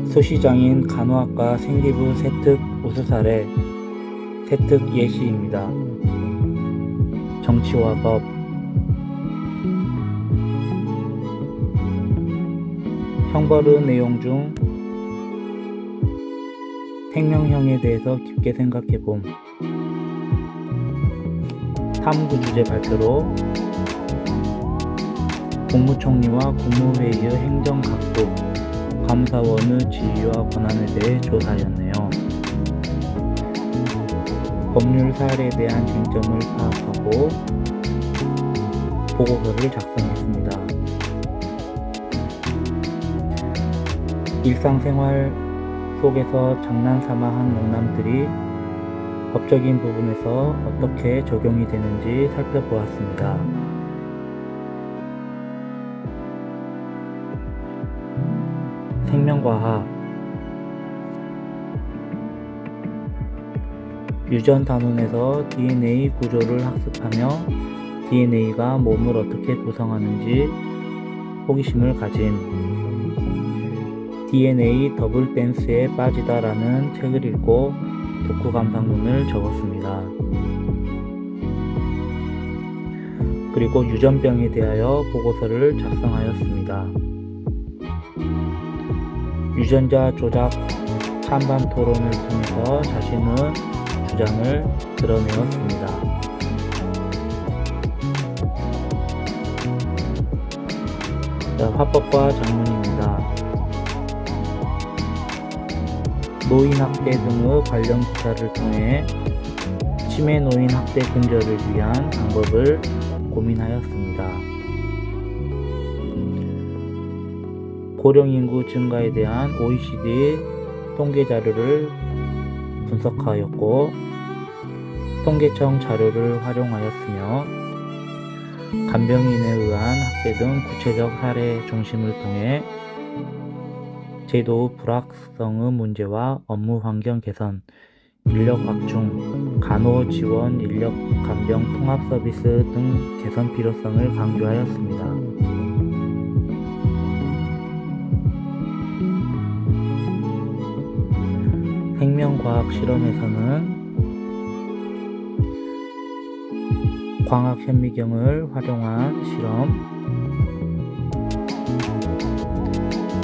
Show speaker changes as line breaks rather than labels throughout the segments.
수시장인 간호학과 생기부 세특 우수사례 세특 예시입니다. 정치와 법. 형벌의 내용 중 생명형에 대해서 깊게 생각해봄. 탐구 주제 발표로 국무총리와 국무회의의 행정각부, 감사원의 지위와 권한에 대해 조사하였네요. 법률 사례에 대한 쟁점을 파악하고 보고서를 작성했습니다. 일상생활 속에서 장난삼아 한 농담들이 법적인 부분에서 어떻게 적용이 되는지 살펴보았습니다. 생명과학. 유전 단원에서 DNA 구조를 학습하며 DNA가 몸을 어떻게 구성하는지 호기심을 가진 DNA 더블 댄스에 빠지다라는 책을 읽고 독후 감상문을 적었습니다. 그리고 유전병에 대하여 보고서를 작성하였습니다. 유전자 조작 찬반 토론을 통해서 자신의 주장을 드러내었습니다. 화법과 장문입니다. 노인학대 등의 관련 기사를 통해 치매 노인 학대 근절을 위한 방법을 고민하였습니다. 고령인구 증가에 대한 OECD 통계 자료를 분석하였고 통계청 자료를 활용하였으며 간병인에 의한 학대 등 구체적 사례 중심을 통해 제도 불확성의 문제와 업무 환경 개선, 인력 확충, 간호 지원, 인력 간병 통합 서비스 등 개선 필요성을 강조하였습니다. 생명과학 실험에서는 광학 현미경을 활용한 실험,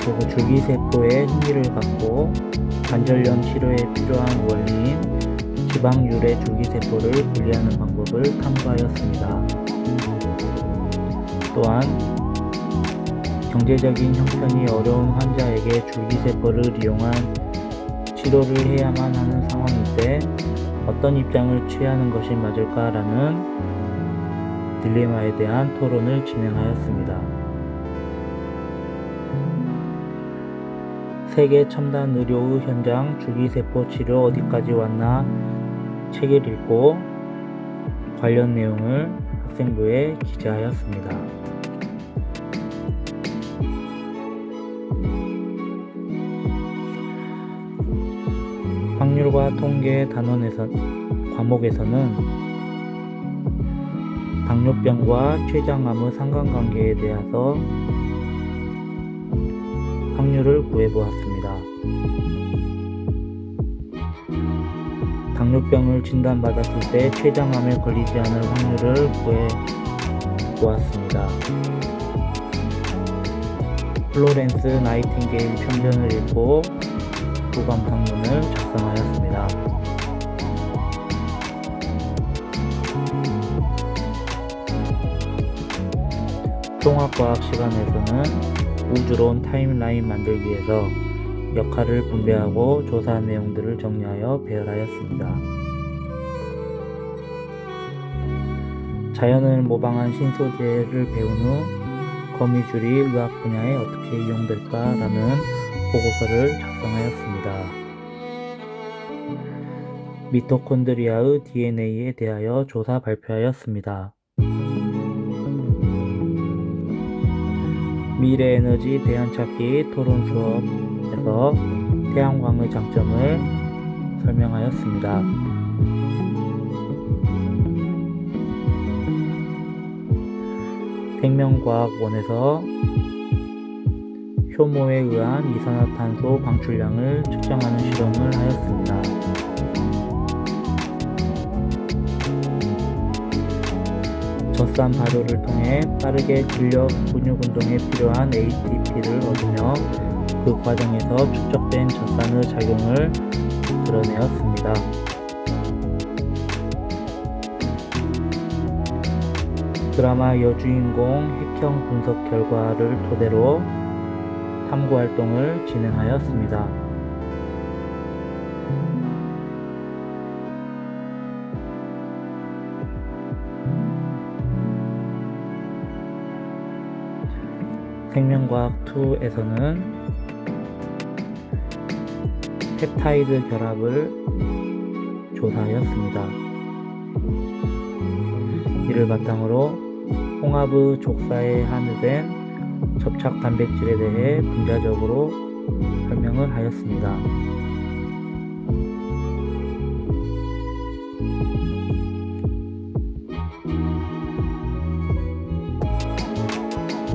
그리고 줄기세포에 흥미를 갖고 관절염 치료에 필요한 원리인 지방유래 줄기세포를 분리하는 방법을 탐구하였습니다. 또한 경제적인 형편이 어려운 환자에게 줄기세포를 이용한 치료를 해야만 하는 상황일 때 어떤 입장을 취하는 것이 맞을까라는 딜레마에 대한 토론을 진행하였습니다. 세계 첨단 의료의 현장 줄기세포 치료 어디까지 왔나 책을 읽고 관련 내용을 학생부에 기재하였습니다. 확률과 통계 과목에서는 당뇨병과 췌장암의 상관관계에 대해서 확률을 구해보았습니다. 당뇨병을 진단받았을 때 췌장암에 걸리지 않을 확률을 구해보았습니다. 플로렌스 나이팅게일 편견을 읽고 독후감상문을 작성하였습니다. 통합과학 시간에서는 우주론 타임라인 만들기에서 역할을 분배하고 조사한 내용들을 정리하여 배열하였습니다. 자연을 모방한 신소재를 배운 후 거미줄이 의학 분야에 어떻게 이용될까라는 보고서를 작성하였습니다. 미토콘드리아의 DNA에 대하여 조사 발표하였습니다. 미래에너지 대안찾기 토론 수업에서 태양광의 장점을 설명하였습니다. 생명과학원에서 효모에 의한 이산화탄소 방출량을 측정하는 실험을 하였습니다. 젖산 발효를 통해 빠르게 근력 근육 운동에 필요한 ATP를 얻으며 그 과정에서 축적된 젖산의 작용을 드러내었습니다. 드라마 여주인공 핵형 분석 결과를 토대로 탐구 활동을 진행하였습니다. 생명과학2에서는 펩타이드 결합을 조사하였습니다. 이를 바탕으로 홍합의 족사에 함유된 접착 단백질에 대해 분자적으로 설명을 하였습니다.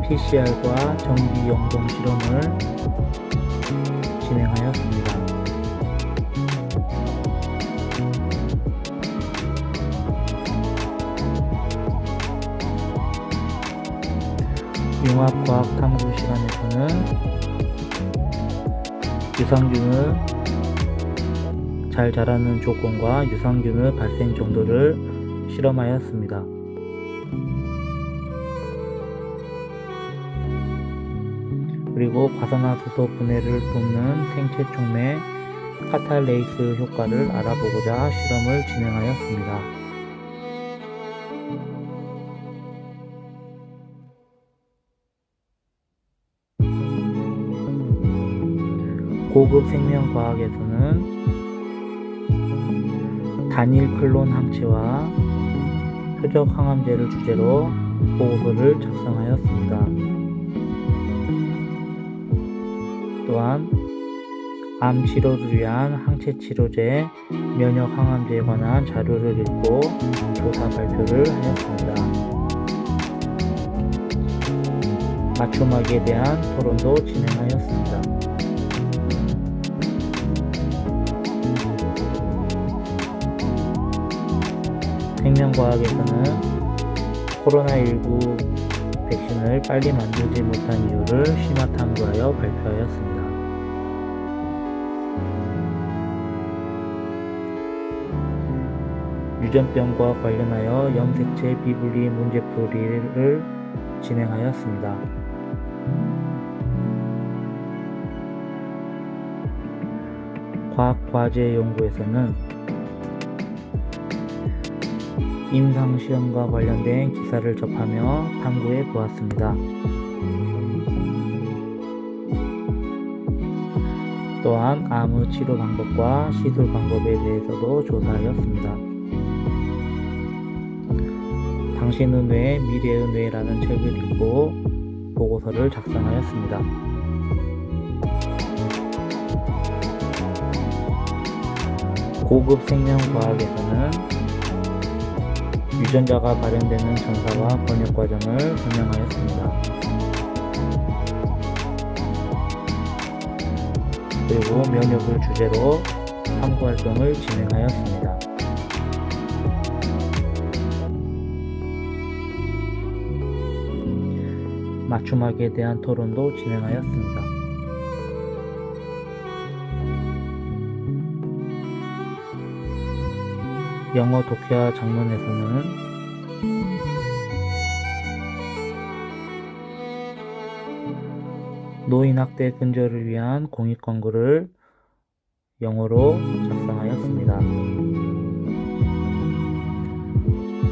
PCR과 전기 영동 실험을 진행하였습니다. 융합과학 탐구 시간에서는 유산균의 잘 자라는 조건과 유산균의 발생 정도를 실험하였습니다. 그리고 과산화수소 분해를 돕는 생체 촉매 카탈레이스 효과를 알아보고자 실험을 진행하였습니다. 고급 생명과학에서는 단일 클론 항체와 표적 항암제를 주제로 보고서를 작성하였습니다. 또한 암 치료를 위한 항체 치료제, 면역 항암제에 관한 자료를 읽고 조사 발표를 하였습니다. 맞춤학에 대한 토론도 진행하였습니다. 생명과학에서는 코로나19 백신을 빨리 만들지 못한 이유를 심화 탐구하여 발표하였습니다. 유전병과 관련하여 염색체 비분리 문제풀이를 진행하였습니다. 과학과제 연구에서는 임상시험과 관련된 기사를 접하며 탐구해 보았습니다. 또한 암의 치료 방법과 시술 방법에 대해서도 조사하였습니다. 당신의 뇌, 미래의 뇌라는 책을 읽고 보고서를 작성하였습니다. 고급 생명과학에서는 유전자가 발현되는 전사와 번역 과정을 설명하였습니다. 그리고 면역을 주제로 탐구 활동을 진행하였습니다. 맞춤학에 대한 토론도 진행하였습니다. 영어 독해와 장문에서는 노인학대 근절을 위한 공익광고를 영어로 작성하였습니다.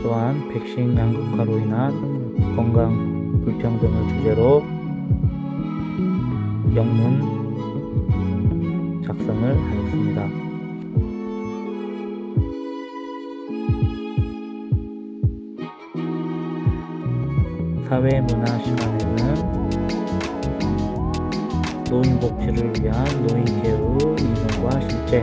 또한 백신 양극화로 인한 건강 불평등을 주제로 영문 작성을 하였습니다. 사회문화 시간에는 노인 복지를 위한 노인케어의 이론과 실제,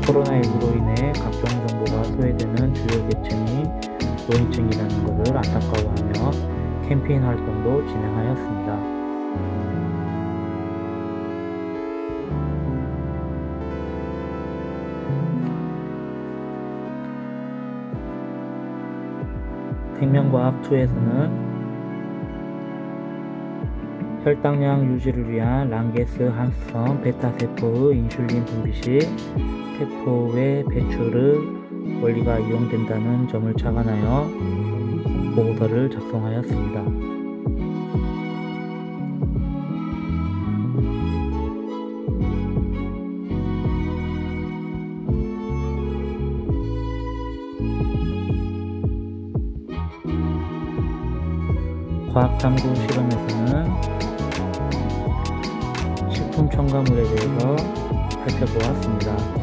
코로나19로 인해 각종 정보가 소외되는 주요 계층이 노인층이라는 것을 안타까워하며 캠페인 활동도 진행하였습니다. 생명과학2에서는 혈당량 유지를 위한 랑게스 함수성 베타세포의 인슐린 분비 시 세포의 배출의 원리가 이용된다는 점을 착안하여 보고서를 작성하였습니다. 과학탐구 실험에서는 식품 첨가물에 대해서 살펴보았습니다.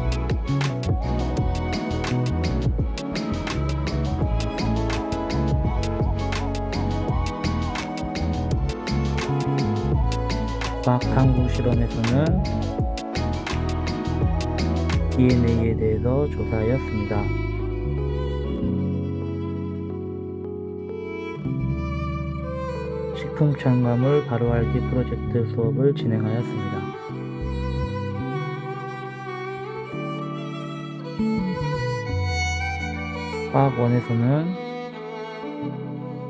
과학탐구 실험에서는 DNA에 대해서 조사하였습니다. 식품 첨가물 바로알기 프로젝트 수업을 진행하였습니다. 화학1에서는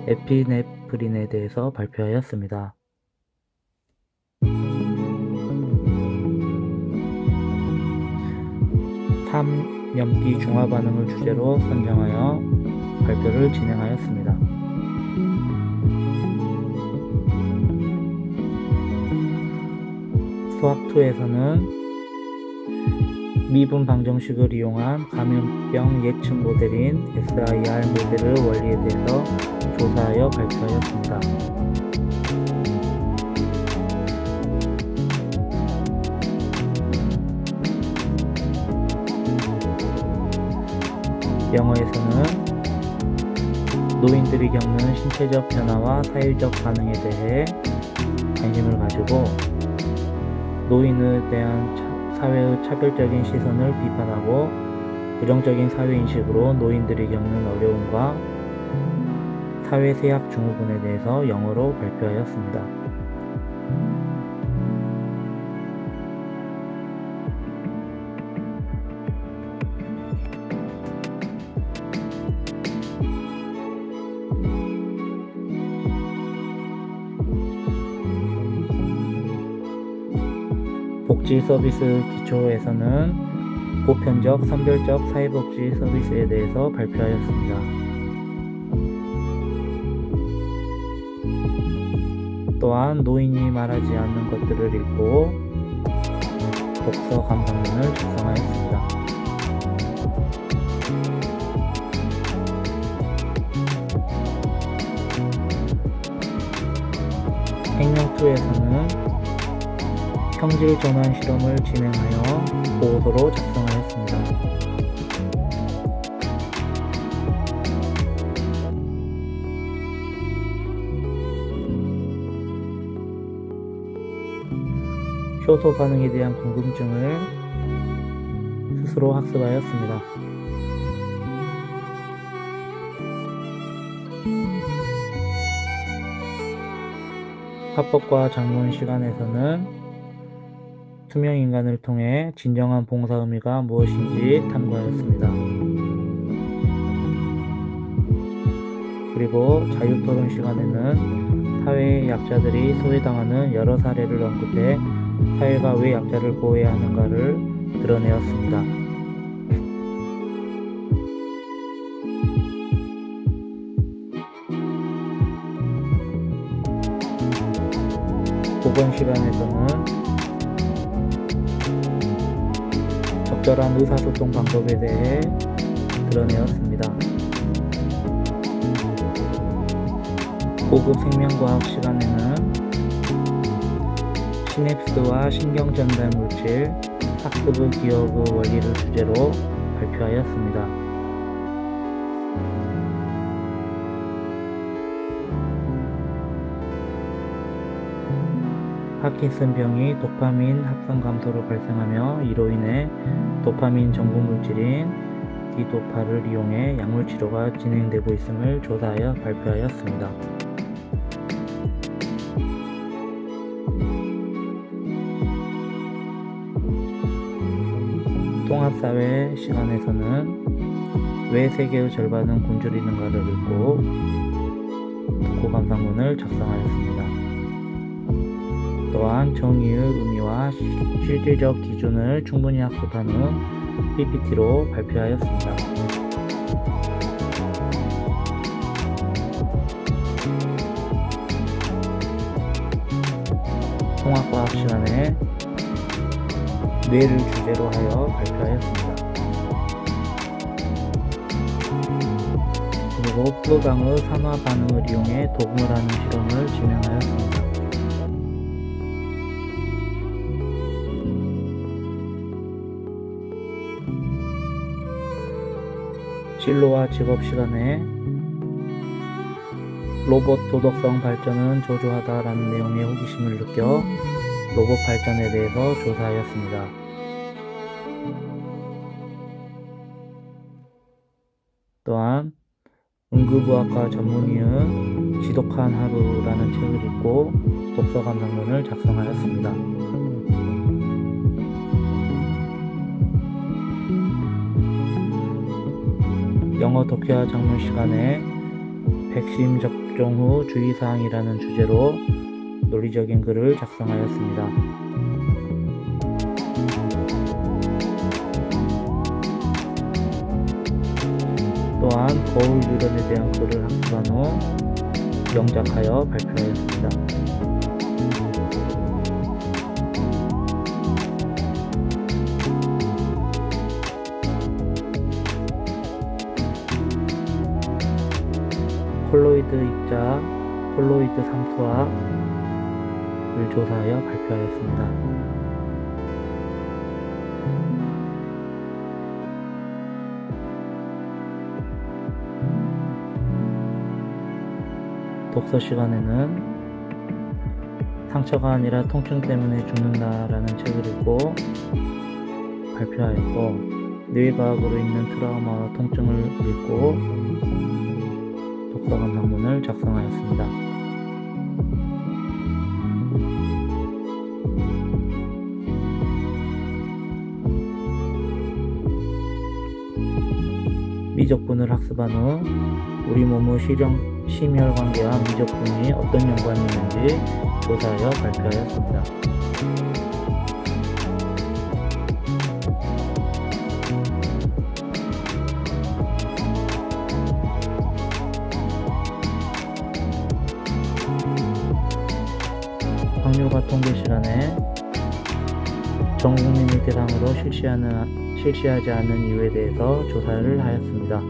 에피네프린에 대해서 발표하였습니다. 삼염기 중화 반응을 주제로 선정하여 발표를 진행하였습니다. 수학2에서는 미분 방정식을 이용한 감염병 예측 모델인 SIR 모델의 원리에 대해서 조사하여 발표하였습니다. 영어에서는 노인들이 겪는 신체적 변화와 사회적 반응에 대해 관심을 가지고 노인에 대한 사회의 차별적인 시선을 비판하고 부정적인 사회인식으로 노인들이 겪는 어려움과 사회세학 증후군에 대해서 영어로 발표하였습니다. 복지 서비스 기초에서는 보편적, 선별적 사회복지 서비스에 대해서 발표하였습니다. 또한 노인이 말하지 않는 것들을 읽고 독서 감상문을 작성하였습니다. 생명2에서는 형질 전환 실험을 진행하여 보고서로 작성하였습니다. 효소 반응에 대한 궁금증을 스스로 학습하였습니다. 화법과 작문 시간에서는 투명인간을 통해 진정한 봉사 의미가 무엇인지 탐구하였습니다. 그리고 자유토론 시간에는 사회의 약자들이 소외당하는 여러 사례를 언급해 사회가 왜 약자를 보호해야 하는가를 드러내었습니다. 보건 시간에서는 적절한 의사소통 방법에 대해 드러내었습니다. 고급 생명과학 시간에는 시냅스와 신경전달물질 학습의 기억의 원리를 주제로 발표하였습니다. 파킨슨 병이 도파민 합성 감소로 발생하며 이로 인해 도파민 전구 물질인 디도파를 이용해 약물 치료가 진행되고 있음을 조사하여 발표하였습니다. 통합사회 시간에서는 왜 세계의 절반은 굶주리는가를 읽고 독후 감상문을 작성하였습니다. 또한 정의의 의미와 실질적 기준을 충분히 학습한 후 PPT로 발표하였습니다. 통합과학 시간에 뇌를 주제로 하여 발표하였습니다. 그리고 프로강의 산화 반응을 이용해 도금을 하는 실험을 진행하였습니다. 진로와 직업 시간에 로봇 도덕성 발전은 저조하다라는 내용의 호기심을 느껴 로봇 발전에 대해서 조사하였습니다. 또한 응급의학과 전문의의 지독한 하루라는 책을 읽고 독서 감상문을 작성하였습니다. 영어 독해와 작문 시간에 백신 접종 후 주의사항이라는 주제로 논리적인 글을 작성하였습니다. 또한 거울 유전에 대한 글을 학습한 후 영작하여 발표하였습니다. 콜로이드 입자, 콜로이드 삼투압을 조사하여 발표하였습니다. 독서 시간에는 상처가 아니라 통증 때문에 죽는다라는 책을 읽고 발표하였고, 뇌과학으로 있는 트라우마와 통증을 읽고 독서 감상문을 작성하였습니다. 미적분을 학습한 후 우리 몸의 심혈관계와 미적분이 어떤 연관이 있는지 조사하여 발표하였습니다. 확률과 통계 시간에 전 국민을 대상으로 실시하지 않은 이유에 대해서 조사를 하였습니다.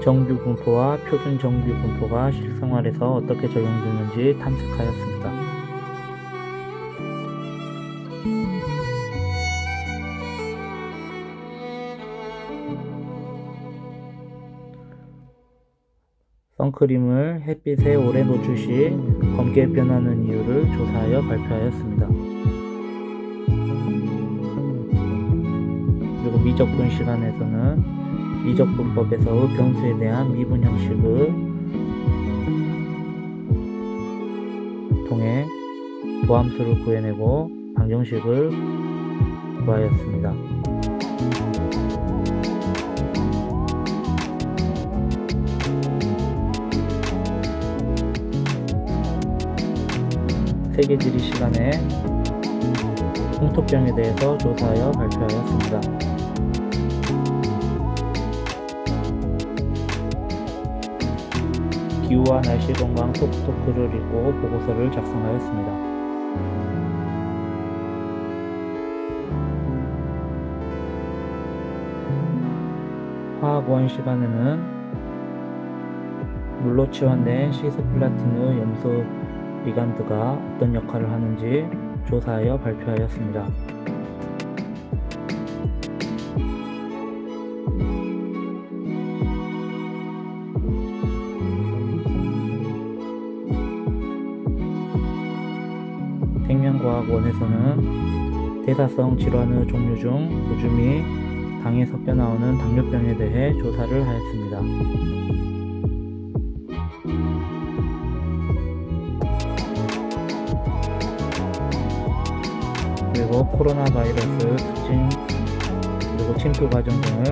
정규 분포와 표준 정규 분포가 실생활에서 어떻게 적용되는지 탐색하였습니다. 선크림을 햇빛에 오래 노출 시 검게 변하는 이유를 조사하여 발표하였습니다. 그리고 미적분 시간에서는 미적분법에서의 변수에 대한 미분 형식을 통해 도함수를 구해내고 방정식을 구하였습니다. 세계지리 시간에 홍토병에 대해서 조사하여 발표하였습니다. 기후와 날씨 건강 토크를 읽고 보고서를 작성하였습니다. 화학원 시간에는 물로 치환된 시스플라틴의 염소 리간드가 어떤 역할을 하는지 조사하여 발표하였습니다. 생명과학원에서는 대사성 질환의 종류 중 우주 및 당에 섞여 나오는 당뇨병에 대해 조사를 하였습니다. 그리고 코로나 바이러스 특징 그리고 침투 과정 등을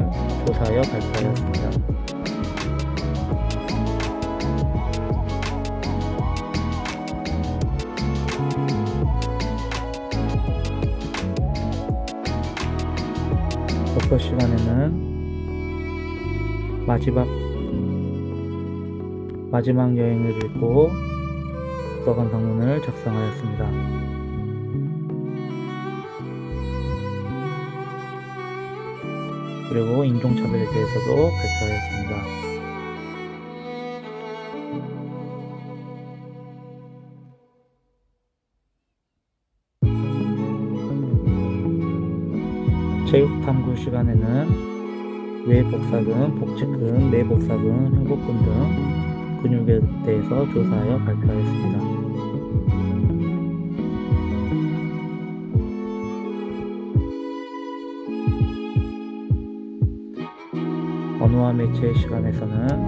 조사하여 발표하였습니다. 독서 시간에는 마지막 여행을 읽고 독서관 방문을 작성하였습니다. 그리고 인종차별에 대해서도 발표하였습니다. 체육탐구 시간에는 외복사근, 복직근, 내복사근, 회복근 등 근육에 대해서 조사하여 발표하였습니다. 언어와 매체 시간에서는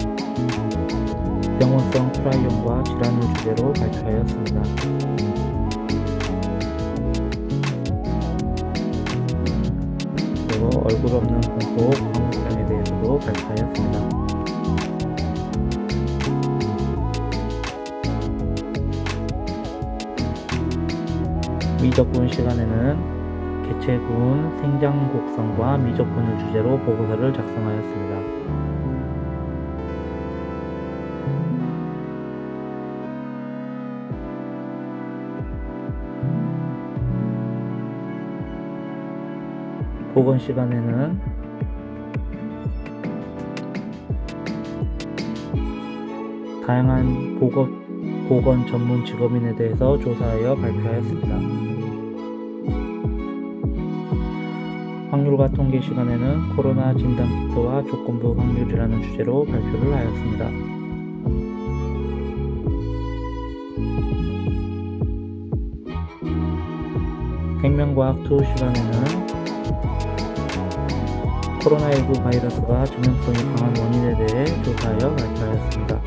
병원성 프라이온과 질환을 주제로 발표하였습니다. 그리고 얼굴 없는 공포 광우병에 대해서도 발표하였습니다. 미적분 시간에는 개체군 생장곡성과 미적분을 주제로 보고서를 작성하였습니다. 보건 시간에는 다양한 보건 전문 직업인에 대해서 조사하여 발표하였습니다. 확률과 통계 시간에는 코로나 진단키트와 조건부 확률이라는 주제로 발표를 하였습니다. 생명과학 투 시간에는 코로나19 바이러스가 전염성이 강한 원인에 대해 조사하여 발표하였습니다.